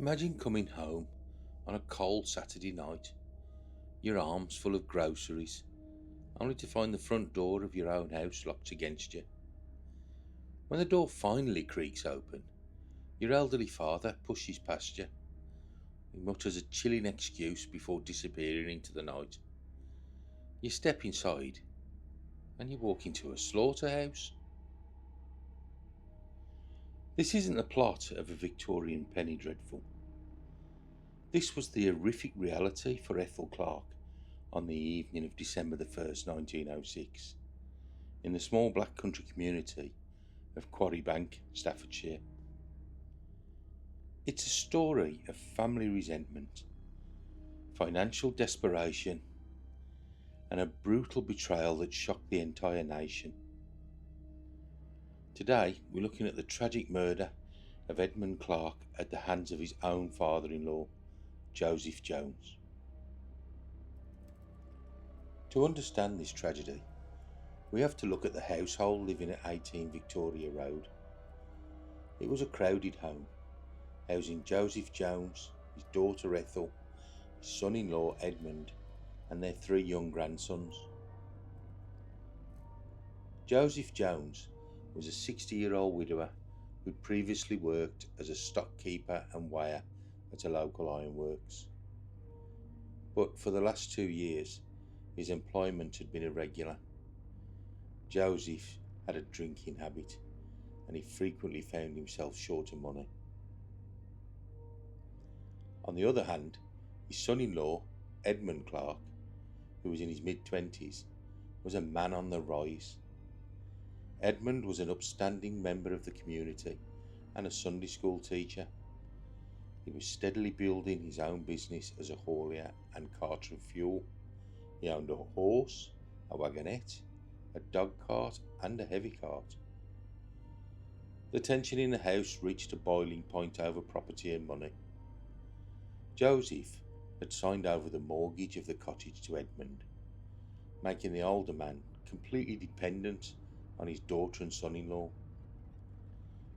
Imagine coming home on a cold Saturday night, your arms full of groceries, only to find the front door of your own house locked against you. When the door finally creaks open, your elderly father pushes past you. He mutters a chilling excuse before disappearing into the night. You step inside and you walk into a slaughterhouse. This isn't the plot of a Victorian penny dreadful. This was the horrific reality for Edmund Clarke on the evening of December the 1st, 1906, in the small black country community of Quarry Bank, Staffordshire. It's a story of family resentment, financial desperation, and a brutal betrayal that shocked the entire nation. Today, we're looking at the tragic murder of Edmund Clarke at the hands of his own father-in-law, Joseph Jones. To understand this tragedy, we have to look at the household living at 18 Victoria Road. It was a crowded home, housing Joseph Jones, his daughter Ethel, his son-in-law Edmund, and their 3 young grandsons. Joseph Jones was a 60-year-old widower who'd previously worked as a stockkeeper and weigher at a local ironworks. But for the last 2 years, his employment had been irregular. Joseph had a drinking habit, and he frequently found himself short of money. On the other hand, his son-in-law, Edmund Clarke, who was in his mid-20s, was a man on the rise. Edmund was an upstanding member of the community and a Sunday school teacher. He was steadily building his own business as a haulier and carter of fuel. He owned a horse, a wagonette, a dog cart and a heavy cart. The tension in the house reached a boiling point over property and money. Joseph had signed over the mortgage of the cottage to Edmund, making the older man completely dependent on his daughter and son-in-law.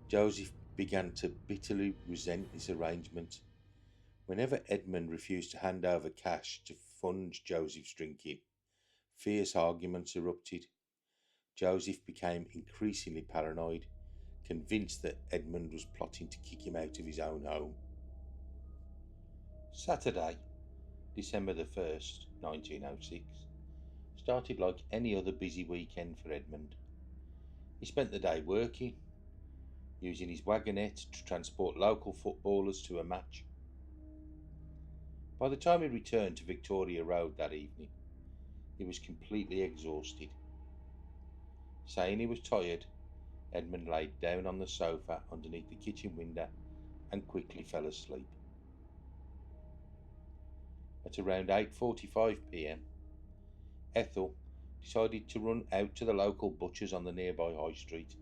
Joseph began to bitterly resent this arrangement. Whenever Edmund refused to hand over cash to fund Joseph's drinking, fierce arguments erupted. Joseph became increasingly paranoid, convinced that Edmund was plotting to kick him out of his own home. Saturday, December the 1st, 1906, started like any other busy weekend for Edmund. He spent the day working, using his wagonette to transport local footballers to a match. By the time he returned to Victoria Road that evening, he was completely exhausted. Saying he was tired, Edmund laid down on the sofa underneath the kitchen window and quickly fell asleep. At around 8:45 p.m, Ethel decided to run out to the local butcher's on the nearby high street,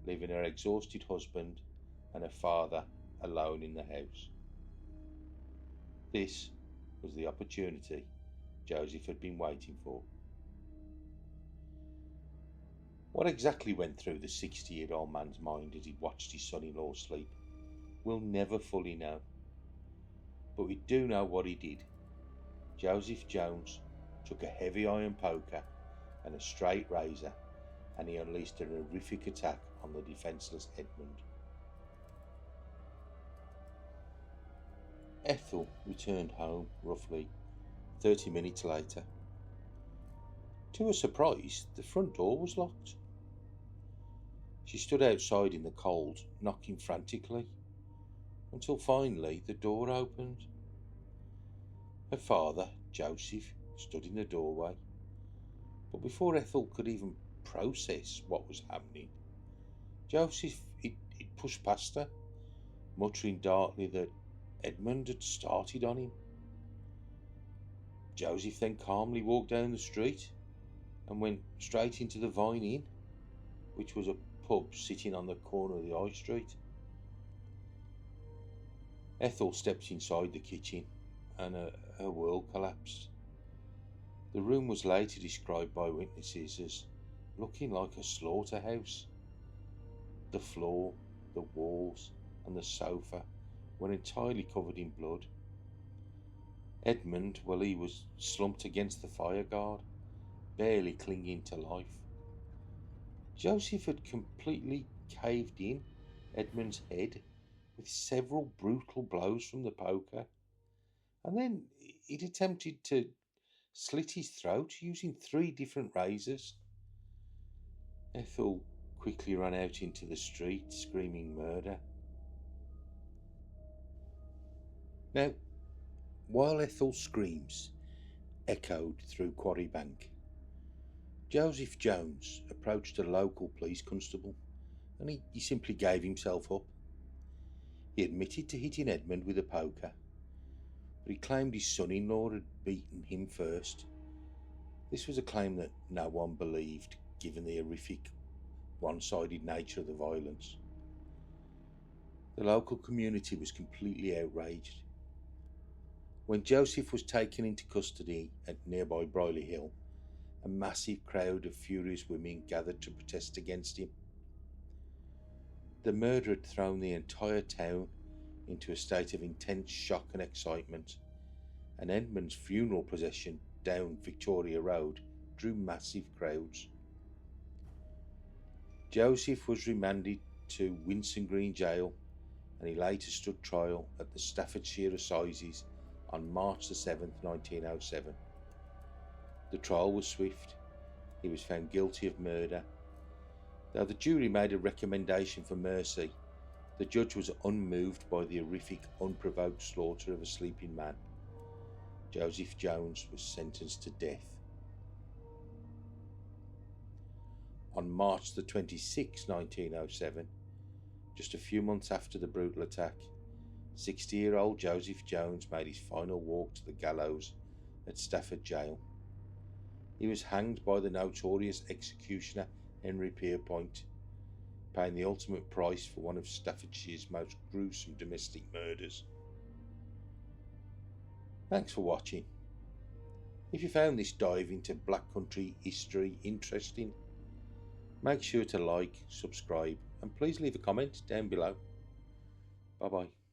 leaving her exhausted husband and her father alone in the house. This was the opportunity Joseph had been waiting for. What exactly went through the 60-year-old man's mind as he watched his son-in-law sleep, we'll never fully know. But we do know what he did. Joseph Jones took a heavy iron poker and a straight razor, and he unleashed a horrific attack on the defenceless Edmund. Ethel returned home roughly 30 minutes later. To her surprise, the front door was locked. She stood outside in the cold, knocking frantically, until finally the door opened. Her father, Joseph, stood in the doorway, but before Ethel could even process what was happening, Joseph he'd pushed past her, muttering darkly that Edmund had started on him. Joseph then calmly walked down the street and went straight into the Vine Inn, which was a pub sitting on the corner of the high street. Ethel stepped inside the kitchen and her world collapsed. The room was later described by witnesses as looking like a slaughterhouse. The floor, the walls and the sofa were entirely covered in blood. Edmund, well, he was slumped against the fireguard, barely clinging to life. Joseph had completely caved in Edmund's head with several brutal blows from the poker, and then he'd attempted to slit his throat using 3 different razors. Ethel quickly ran out into the street, screaming murder. Now, while Ethel's screams echoed through Quarry Bank, Joseph Jones approached a local police constable, and he simply gave himself up. He admitted to hitting Edmund with a poker, but he claimed his son-in-law had beaten him first. This was a claim that no one believed, given the horrific, one-sided nature of the violence. The local community was completely outraged. When Joseph was taken into custody at nearby Brierley Hill, a massive crowd of furious women gathered to protest against him. The murder had thrown the entire town into a state of intense shock and excitement, and Edmund's funeral procession down Victoria Road drew massive crowds. Joseph was remanded to Winson Green Jail, and he later stood trial at the Staffordshire Assizes on March the 7th, 1907. The trial was swift. He was found guilty of murder. Though the jury made a recommendation for mercy, the judge was unmoved by the horrific, unprovoked slaughter of a sleeping man. Joseph Jones was sentenced to death. On March the 26th, 1907, just a few months after the brutal attack, 60-year-old Joseph Jones made his final walk to the gallows at Stafford Jail. He was hanged by the notorious executioner Henry Pierpoint, paying the ultimate price for one of Staffordshire's most gruesome domestic murders. Thanks for watching. If you found this dive into Black Country history interesting, make sure to like, subscribe, and please leave a comment down below. Bye bye.